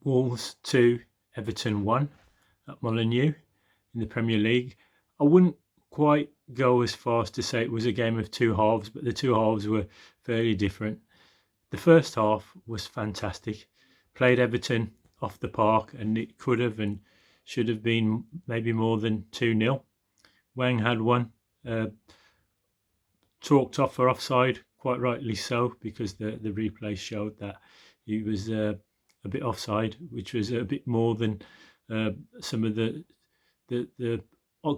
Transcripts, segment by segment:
Wolves 2, Everton 1 at Molineux in the Premier League. I wouldn't quite go as far as to say it was a game of two halves, but the two halves were fairly different. The first half was fantastic. Played Everton off the park, and it could have and should have been maybe more than 2-0. Wang had one chalked off for offside, quite rightly so, because the replay showed that he was a bit offside, which was a bit more than some of the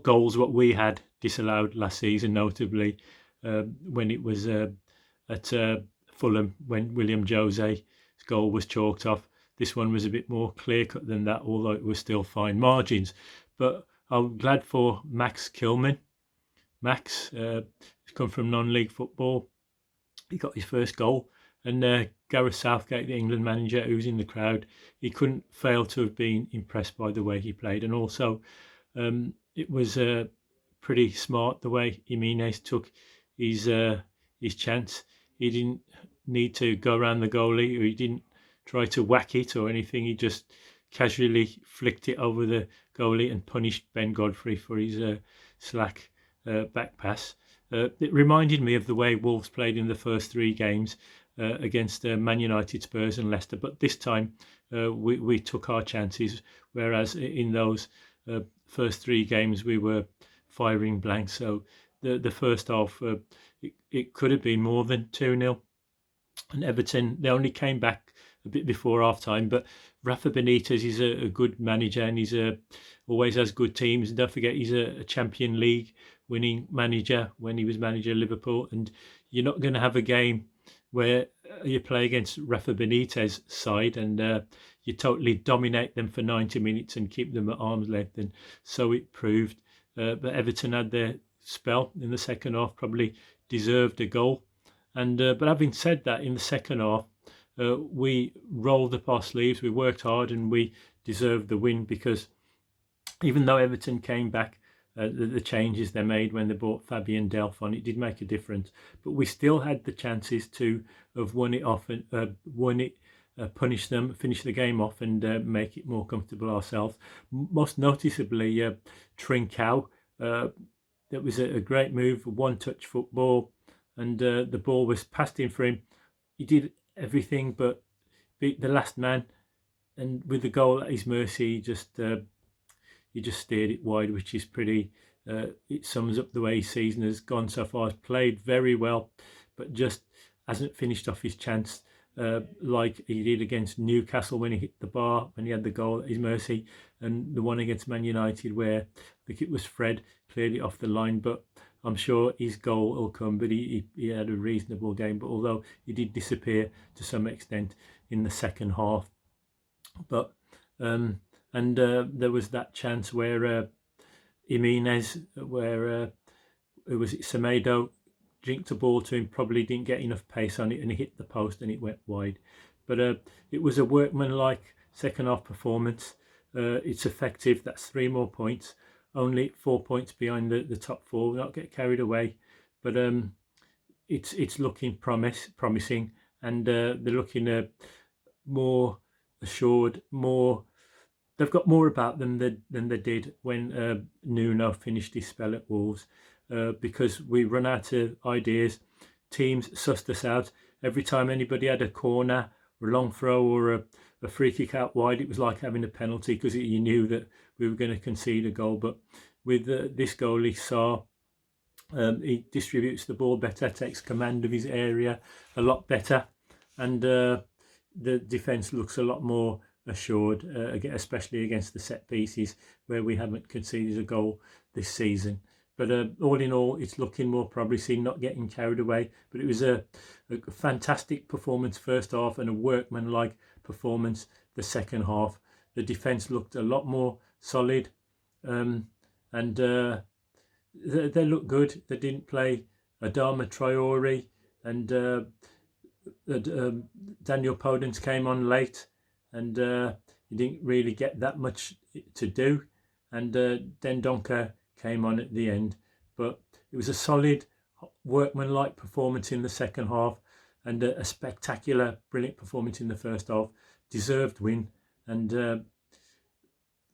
goals what we had disallowed last season, notably when it was at Fulham when William Jose's goal was chalked off. This one was a bit more clear-cut than that, although it was still fine margins. But I'm glad for Max Kilman. Max come from non-league football. He got his first goal. And Gareth Southgate, the England manager, who's in the crowd, he couldn't fail to have been impressed by the way he played. And also, it was pretty smart the way Jimenez took his chance. He didn't need to go around the goalie, or he didn't try to whack it or anything. He just casually flicked it over the goalie and punished Ben Godfrey for his slack back pass. It reminded me of the way Wolves played in the first three games against Man United, Spurs and Leicester, but this time we took our chances, whereas in those first three games we were firing blanks. So the first half, it could have been more than 2-0. And Everton, they only came back a bit before half time, but Rafa Benitez is a good manager, and he's always has good teams. And don't forget, he's a Champion League winning manager when he was manager of Liverpool. And you're not going to have a game where you play against Rafa Benitez's side and you totally dominate them for 90 minutes and keep them at arm's length. And so it proved. But Everton had their spell in the second half, probably deserved a goal. And but having said that, in the second half, we rolled up our sleeves, we worked hard, and we deserved the win, because even though Everton came back, the changes they made when they bought Fabian Delph on, it did make a difference. But we still had the chances to have won it off and punish them, finish the game off, and make it more comfortable ourselves. Most noticeably, Trincao. That was a great move, one-touch football, and the ball was passed in for him. He did everything but beat the last man, and with the goal at his mercy, he just steered it wide, which is pretty. It sums up the way his season has gone so far. He's played very well, but just hasn't finished off his chance like he did against Newcastle when he hit the bar, when he had the goal at his mercy, and the one against Man United where I think it was Fred cleared it off the line. But I'm sure his goal will come. But he had a reasonable game, but although he did disappear to some extent in the second half. But there was that chance where Jimenez, where it was Semedo, jinked the ball to him, probably didn't get enough pace on it, and he hit the post and it went wide. But it was a workmanlike second half performance. It's effective. That's 3 more points, only 4 points behind the top four. Not get carried away, but it's looking promising, and they're looking more assured, more. They've got more about them than they did when Nuno finished his spell at Wolves, because we run out of ideas. Teams sussed us out. Every time anybody had a corner, or a long throw, or a free kick out wide, it was like having a penalty, because you knew that we were going to concede a goal. But with this goalie, Sarr, he distributes the ball better, takes command of his area a lot better, and the defence looks a lot more assured, especially against the set pieces where we haven't conceded a goal this season. But all in all, it's looking more promising, not getting carried away. But it was a fantastic performance first half, and a workmanlike performance the second half. The defence looked a lot more solid, and they looked good. They didn't play Adama Traore, and Daniel Podence came on late, and he didn't really get that much to do, and Dendoncker came on at the end. But it was a solid workmanlike performance in the second half, and a spectacular, brilliant performance in the first half. Deserved win, And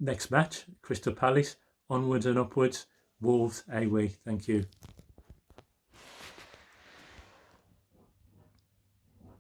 next match, Crystal Palace, onwards and upwards. Wolves, away. Thank you.